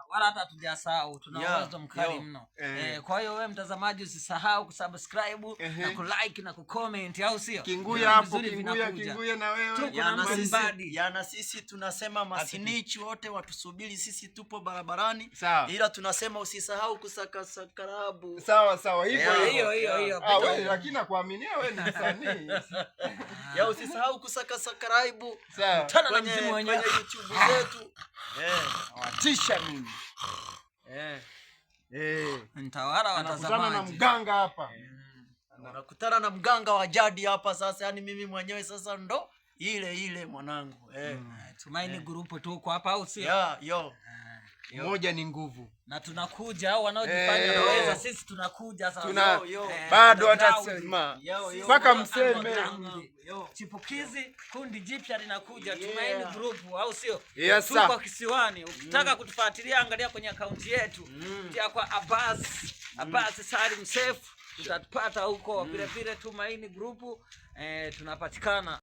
wala hata hatujasahau, tuna uwezo mkali mno. Kwa hiyo wewe mtazamaji usisahau kusubscribe na kulike na kucomment, au sio? Kinguya hapo, kinguya na wewe. Yana sisi tunasema masinichi wote watusubiri, sisi tupo barabarani. Ila tunasema usisahau kusaka subscribe. Sawa hiyo. Wewe lakini nakuaminia wewe ni msanii. Usisahau kusaka subscribe. Tana na mzimu wenyewe kwenye YouTube zetu. Watisha mimi. Mtawala watazamaji. Na mganga hapa. Nakutana na mganga wa jadi hapa sasa, yani mimi mwenyewe sasa ndo ile mwanangu. Tumaini Group tuko hapa, au sio? Moja ni nguvu. Na tunakuja, au wanaojifanya naweza, sisi tunakuja sasa. Bado atasema mpaka mseme. Chipukizi kundi jipya linakuja, Tumaini Group, au sio? Tuko kisiwani. Ukitaka kutufuatilia angalia kwenye akaunti yetu. Tia kwa Abbas Salim Seif, utatupata huko. Vile vile Tumaini Group tunapatikana